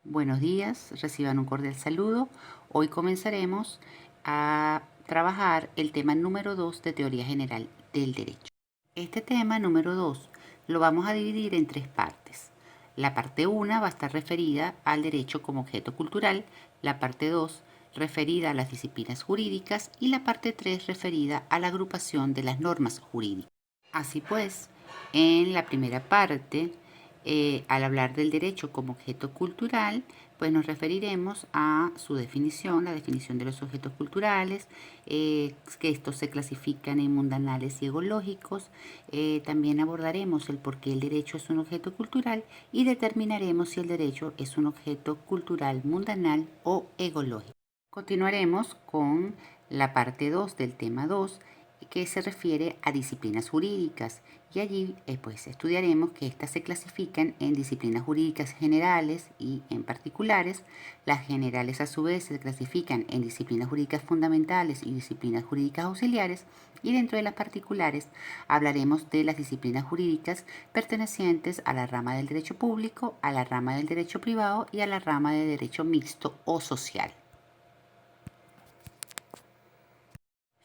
Buenos días, reciban un cordial saludo. Hoy comenzaremos a trabajar el tema número 2 de Teoría General del Derecho. Este tema número 2 lo vamos a dividir en tres partes. La parte 1 va a estar referida al derecho como objeto cultural, la parte 2 referida a las disciplinas jurídicas y la parte 3 referida a la agrupación de las normas jurídicas. Así pues, en la primera parte, al hablar del derecho como objeto cultural, pues nos referiremos a su definición, la definición de los objetos culturales, que estos se clasifican en mundanales y egológicos. También abordaremos el por qué el derecho es un objeto cultural y determinaremos si el derecho es un objeto cultural mundanal o egológico. Continuaremos con la parte 2 del tema 2, que se refiere a disciplinas jurídicas, y allí pues estudiaremos que estas se clasifican en disciplinas jurídicas generales y en particulares. Las generales a su vez se clasifican en disciplinas jurídicas fundamentales y disciplinas jurídicas auxiliares, y dentro de las particulares hablaremos de las disciplinas jurídicas pertenecientes a la rama del derecho público, a la rama del derecho privado y a la rama de derecho mixto o social.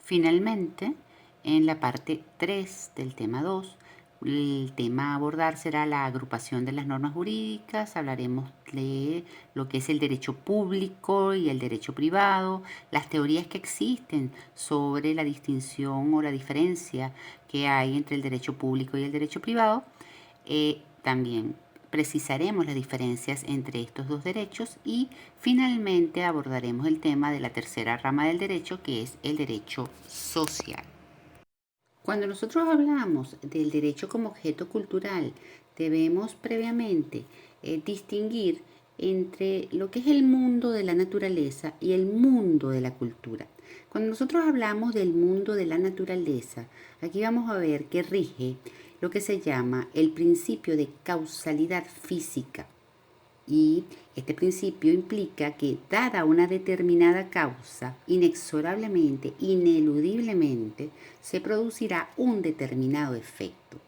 Finalmente, en la parte 3 del tema 2, el tema a abordar será la agrupación de las normas jurídicas. Hablaremos de lo que es el derecho público y el derecho privado, las teorías que existen sobre la distinción o la diferencia que hay entre el derecho público y el derecho privado. También precisaremos las diferencias entre estos dos derechos y finalmente abordaremos el tema de la tercera rama del derecho, que es el derecho social. Cuando nosotros hablamos del derecho como objeto cultural, debemos previamente distinguir entre lo que es el mundo de la naturaleza y el mundo de la cultura. Cuando nosotros hablamos del mundo de la naturaleza, aquí vamos a ver que rige lo que se llama el principio de causalidad física. Y este principio implica que, dada una determinada causa, inexorablemente, ineludiblemente, se producirá un determinado efecto.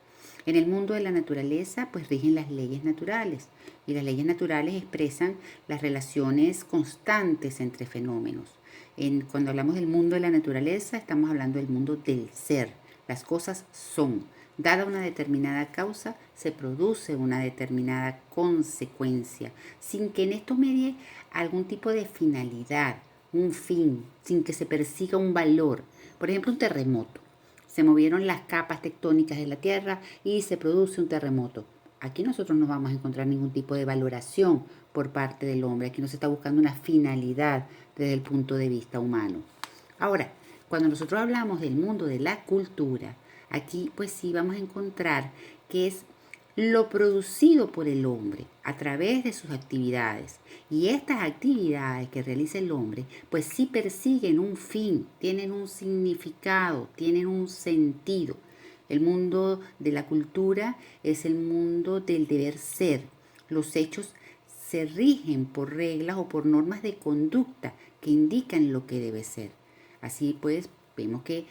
En el mundo de la naturaleza, pues rigen las leyes naturales, y las leyes naturales expresan las relaciones constantes entre fenómenos. Cuando hablamos del mundo de la naturaleza, estamos hablando del mundo del ser. Las cosas son. Dada una determinada causa, se produce una determinada consecuencia, sin que en esto medie algún tipo de finalidad, un fin, sin que se persiga un valor. Por ejemplo, un terremoto. Se movieron las capas tectónicas de la Tierra y se produce un terremoto. Aquí nosotros no vamos a encontrar ningún tipo de valoración por parte del hombre. Aquí no se está buscando una finalidad desde el punto de vista humano. Ahora, cuando nosotros hablamos del mundo de la cultura, aquí pues sí vamos a encontrar que es lo producido por el hombre a través de sus actividades. Y estas actividades que realiza el hombre, pues sí persiguen un fin, tienen un significado, tienen un sentido. El mundo de la cultura es el mundo del deber ser. Los hechos se rigen por reglas o por normas de conducta que indican lo que debe ser. Así pues, vemos que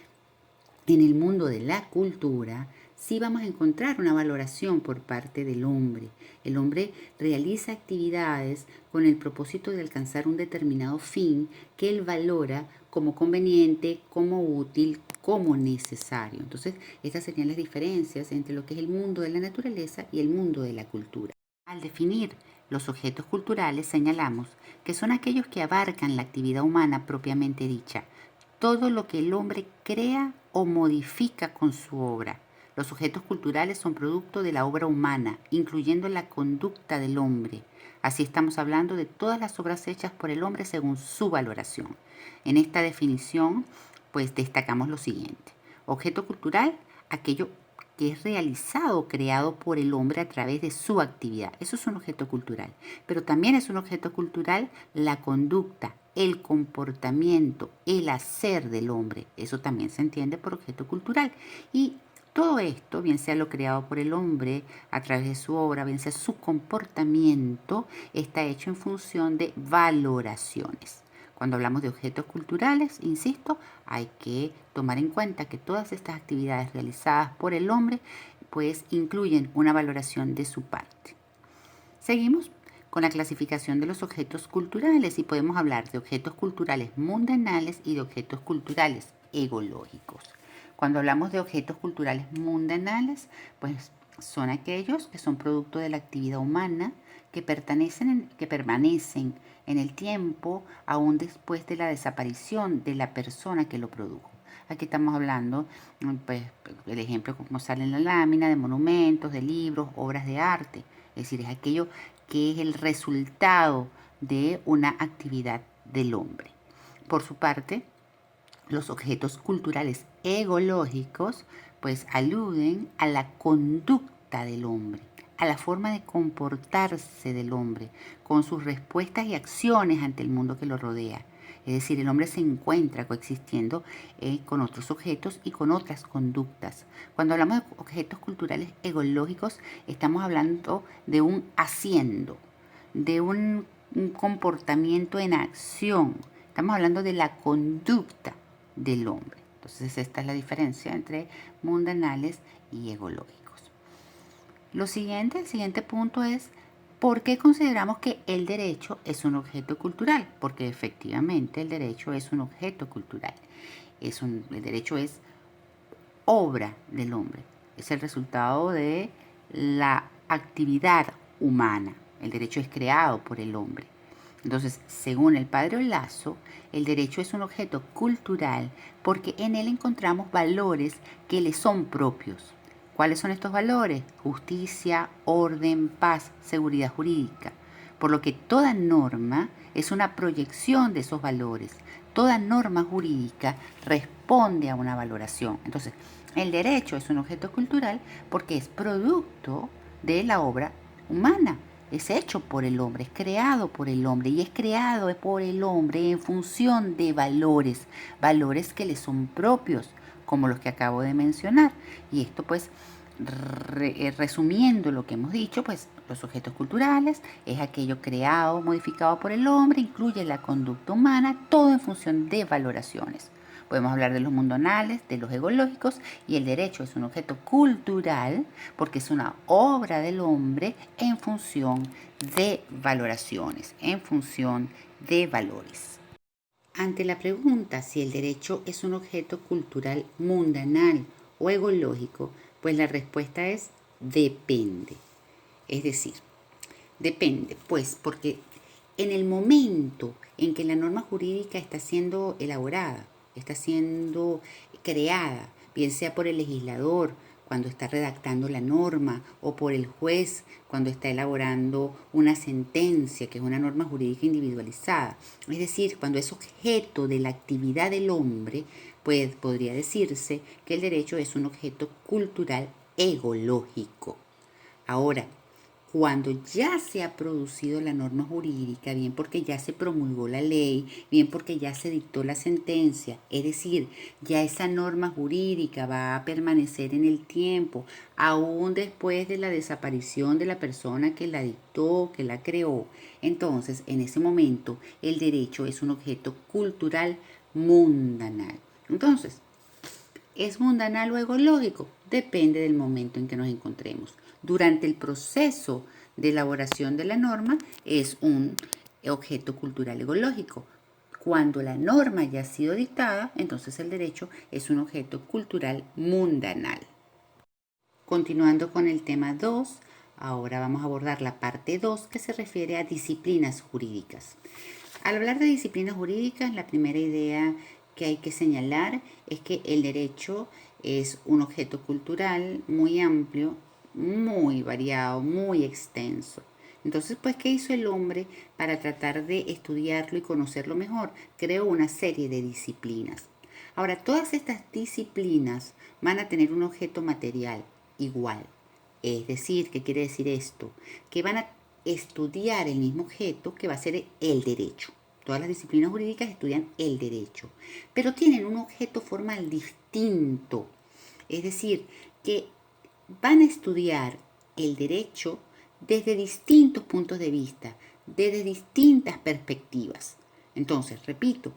en el mundo de la cultura sí vamos a encontrar una valoración por parte del hombre. El hombre realiza actividades con el propósito de alcanzar un determinado fin que él valora como conveniente, como útil, como necesario. Entonces, estas serían las diferencias entre lo que es el mundo de la naturaleza y el mundo de la cultura. Al definir los objetos culturales, señalamos que son aquellos que abarcan la actividad humana propiamente dicha, todo lo que el hombre crea o modifica con su obra. Los objetos culturales son producto de la obra humana, incluyendo la conducta del hombre. Así estamos hablando de todas las obras hechas por el hombre según su valoración. En esta definición, pues destacamos lo siguiente. Objeto cultural, aquello que es realizado o creado por el hombre a través de su actividad. Eso es un objeto cultural. Pero también es un objeto cultural la conducta, el comportamiento, el hacer del hombre. Eso también se entiende por objeto cultural. Y todo esto, bien sea lo creado por el hombre a través de su obra, bien sea su comportamiento, está hecho en función de valoraciones. Cuando hablamos de objetos culturales, insisto, hay que tomar en cuenta que todas estas actividades realizadas por el hombre pues incluyen una valoración de su parte. Seguimos con la clasificación de los objetos culturales y podemos hablar de objetos culturales mundanales y de objetos culturales ecológicos. Cuando hablamos de objetos culturales mundanales, pues son aquellos que son producto de la actividad humana, que permanecen en el tiempo aún después de la desaparición de la persona que lo produjo. Aquí estamos hablando, pues, el ejemplo como sale en la lámina, de monumentos, de libros, obras de arte. Es decir, es aquello que es el resultado de una actividad del hombre. Por su parte, los objetos culturales ecológicos pues aluden a la conducta del hombre, a la forma de comportarse del hombre, con sus respuestas y acciones ante el mundo que lo rodea. Es decir, el hombre se encuentra coexistiendo con otros objetos y con otras conductas. Cuando hablamos de objetos culturales ecológicos, estamos hablando de un haciendo, de un comportamiento en acción. Estamos hablando de la conducta del hombre. Entonces, esta es la diferencia entre mundanales y ecológicos. El siguiente punto es, ¿por qué consideramos que el derecho es un objeto cultural? Porque efectivamente el derecho es un objeto cultural. El derecho es obra del hombre. Es el resultado de la actividad humana. El derecho es creado por el hombre. Entonces, según el padre Lazo, el derecho es un objeto cultural porque en él encontramos valores que le son propios. ¿Cuáles son estos valores? Justicia, orden, paz, seguridad jurídica. Por lo que toda norma es una proyección de esos valores. Toda norma jurídica responde a una valoración. Entonces, el derecho es un objeto cultural porque es producto de la obra humana. Es hecho por el hombre, es creado por el hombre y es creado por el hombre en función de valores, valores que le son propios, como los que acabo de mencionar. Y esto pues, resumiendo lo que hemos dicho, pues los objetos culturales es aquello creado, modificado por el hombre, incluye la conducta humana, todo en función de valoraciones. Podemos hablar de los mundanales, de los ecológicos, y el derecho es un objeto cultural porque es una obra del hombre en función de valoraciones, en función de valores. Ante la pregunta si el derecho es un objeto cultural mundanal o ecológico, pues la respuesta es depende. Es decir, depende, pues, porque en el momento en que la norma jurídica está siendo elaborada, está siendo creada, bien sea por el legislador cuando está redactando la norma o por el juez cuando está elaborando una sentencia, que es una norma jurídica individualizada. Es decir, cuando es objeto de la actividad del hombre, pues podría decirse que el derecho es un objeto cultural ecológico. Ahora, cuando ya se ha producido la norma jurídica, bien porque ya se promulgó la ley, bien porque ya se dictó la sentencia, es decir, ya esa norma jurídica va a permanecer en el tiempo, aún después de la desaparición de la persona que la dictó, que la creó. Entonces, en ese momento, el derecho es un objeto cultural mundanal. Entonces, ¿es mundanal o ecológico? Depende del momento en que nos encontremos. Durante el proceso de elaboración de la norma es un objeto cultural ecológico. Cuando la norma ya ha sido dictada, entonces el derecho es un objeto cultural mundanal. Continuando con el tema 2, ahora vamos a abordar la parte 2 que se refiere a disciplinas jurídicas. Al hablar de disciplinas jurídicas, la primera idea que hay que señalar es que el derecho es un objeto cultural muy amplio, muy variado, muy extenso. Entonces, pues, ¿qué hizo el hombre para tratar de estudiarlo y conocerlo mejor? Creó una serie de disciplinas. Ahora, todas estas disciplinas van a tener un objeto material igual. Es decir, ¿qué quiere decir esto? Que van a estudiar el mismo objeto que va a ser el derecho. Todas las disciplinas jurídicas estudian el derecho, pero tienen un objeto formal distinto. Es decir, que van a estudiar el derecho desde distintos puntos de vista, desde distintas perspectivas. Entonces, repito,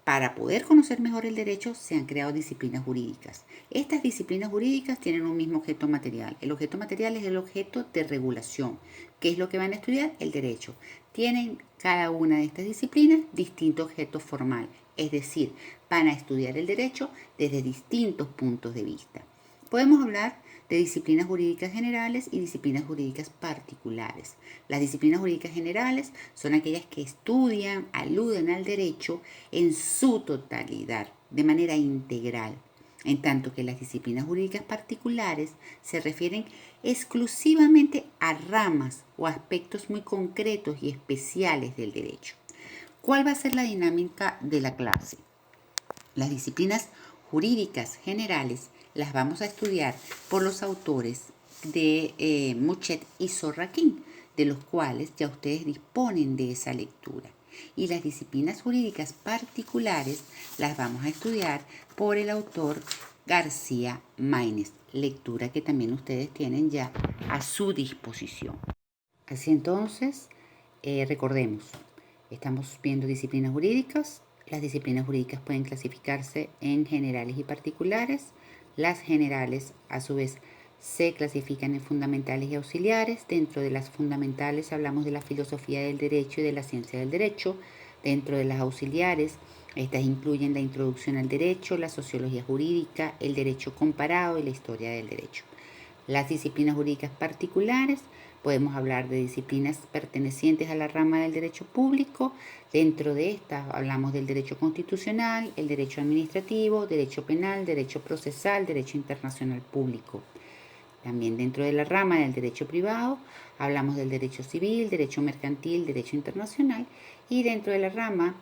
Para poder conocer mejor el derecho se han creado disciplinas jurídicas. Estas disciplinas jurídicas tienen un mismo objeto material. El objeto material es el objeto de regulación. ¿Qué es lo que van a estudiar? El derecho. Tienen cada una de estas disciplinas distinto objeto formal, es decir, van a estudiar el derecho desde distintos puntos de vista. Podemos hablar de disciplinas jurídicas generales y disciplinas jurídicas particulares. Las disciplinas jurídicas generales son aquellas que estudian, aluden al derecho en su totalidad, de manera integral, en tanto que las disciplinas jurídicas particulares se refieren exclusivamente a ramas o aspectos muy concretos y especiales del derecho. ¿Cuál va a ser la dinámica de la clase? Las disciplinas jurídicas generales las vamos a estudiar por los autores de Muchet y Sorraquín, de los cuales ya ustedes disponen de esa lectura. Y las disciplinas jurídicas particulares las vamos a estudiar por el autor García Maínez, lectura que también ustedes tienen ya a su disposición. Así entonces, recordemos, estamos viendo disciplinas jurídicas. Las disciplinas jurídicas pueden clasificarse en generales y particulares. Las generales, a su vez, se clasifican en fundamentales y auxiliares. Dentro de las fundamentales hablamos de la filosofía del derecho y de la ciencia del derecho. Dentro de las auxiliares, estas incluyen la introducción al derecho, la sociología jurídica, el derecho comparado y la historia del derecho. Las disciplinas jurídicas particulares, podemos hablar de disciplinas pertenecientes a la rama del derecho público. Dentro de estas hablamos del derecho constitucional, el derecho administrativo, derecho penal, derecho procesal, derecho internacional público. También dentro de la rama del derecho privado hablamos del derecho civil, derecho mercantil, derecho internacional, y dentro de la rama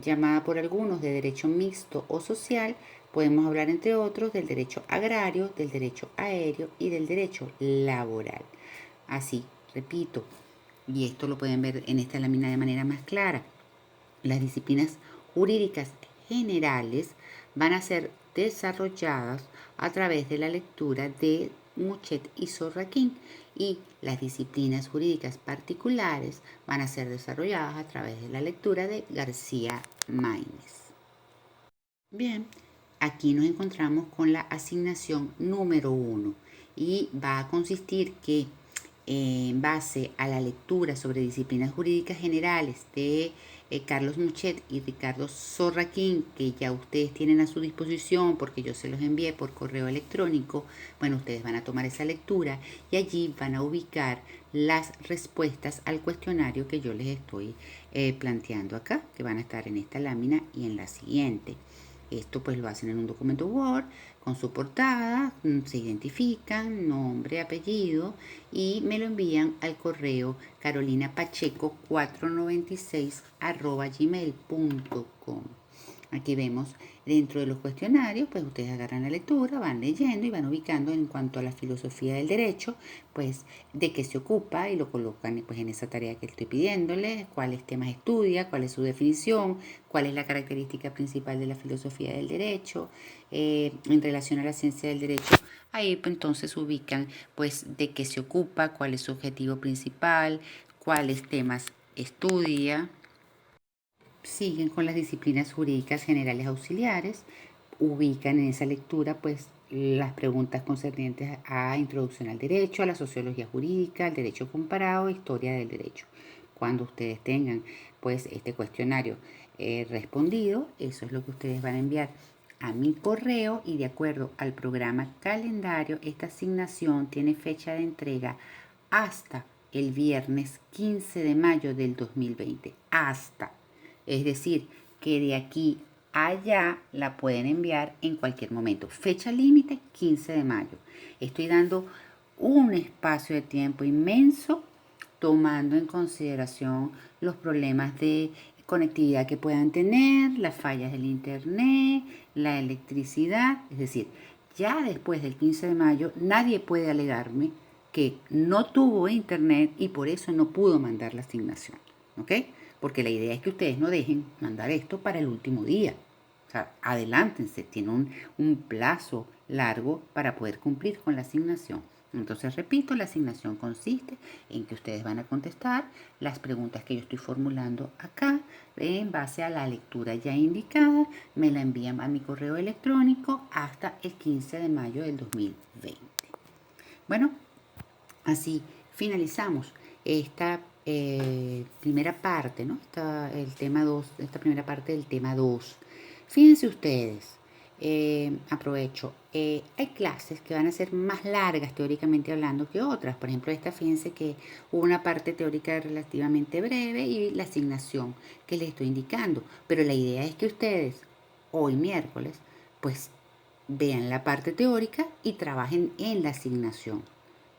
llamada por algunos de derecho mixto o social, podemos hablar entre otros del derecho agrario, del derecho aéreo y del derecho laboral. Así, repito, y esto lo pueden ver en esta lámina de manera más clara, las disciplinas jurídicas generales van a ser desarrolladas a través de la lectura de Muchet y Sorraquín, y las disciplinas jurídicas particulares van a ser desarrolladas a través de la lectura de García Maínez. Bien, aquí nos encontramos con la asignación número 1 y va a consistir que en base a la lectura sobre disciplinas jurídicas generales de Carlos Muchet y Ricardo Sorraquín, que ya ustedes tienen a su disposición porque yo se los envié por correo electrónico, bueno, ustedes van a tomar esa lectura y allí van a ubicar las respuestas al cuestionario que yo les estoy planteando acá, que van a estar en esta lámina y en la siguiente. Esto pues lo hacen en un documento Word con su portada, se identifican, nombre, apellido y me lo envían al correo carolinapacheco496@gmail.com. Aquí vemos dentro de los cuestionarios, pues ustedes agarran la lectura, van leyendo y van ubicando en cuanto a la filosofía del derecho, pues de qué se ocupa y lo colocan pues en esa tarea que estoy pidiéndoles, cuáles temas estudia, cuál es su definición, cuál es la característica principal de la filosofía del derecho, en relación a la ciencia del derecho. Ahí pues, entonces ubican pues de qué se ocupa, cuál es su objetivo principal, cuáles temas estudia. Siguen con las disciplinas jurídicas generales auxiliares, ubican en esa lectura pues las preguntas concernientes a introducción al derecho, a la sociología jurídica, al derecho comparado, historia del derecho. Cuando ustedes tengan pues este cuestionario respondido, eso es lo que ustedes van a enviar a mi correo y de acuerdo al programa calendario, esta asignación tiene fecha de entrega hasta el viernes 15 de mayo del 2020. Es decir, que de aquí a allá la pueden enviar en cualquier momento. Fecha límite 15 de mayo. Estoy dando un espacio de tiempo inmenso tomando en consideración los problemas de conectividad que puedan tener, las fallas del internet, la electricidad. Es decir, ya después del 15 de mayo nadie puede alegarme que no tuvo internet y por eso no pudo mandar la asignación. ¿Ok? Porque la idea es que ustedes no dejen mandar esto para el último día. O sea, adelántense, tienen un plazo largo para poder cumplir con la asignación. Entonces, repito, la asignación consiste en que ustedes van a contestar las preguntas que yo estoy formulando acá en base a la lectura ya indicada. Me la envían a mi correo electrónico hasta el 15 de mayo del 2020. Bueno, así finalizamos esta primera parte, ¿no? El tema 2, esta primera parte del tema 2. Fíjense ustedes, aprovecho, hay clases que van a ser más largas teóricamente hablando que otras. Por ejemplo, esta, fíjense que hubo una parte teórica relativamente breve y la asignación que les estoy indicando. Pero la idea es que ustedes, hoy miércoles, pues vean la parte teórica y trabajen en la asignación.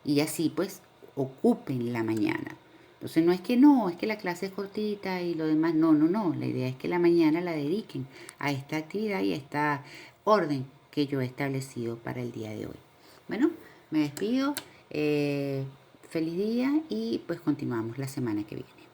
Y así pues ocupen la mañana. Entonces no es que no, es que la clase es cortita y lo demás, no, no, no. La idea es que la mañana la dediquen a esta actividad y a esta orden que yo he establecido para el día de hoy. Bueno, me despido. Feliz día y pues continuamos la semana que viene.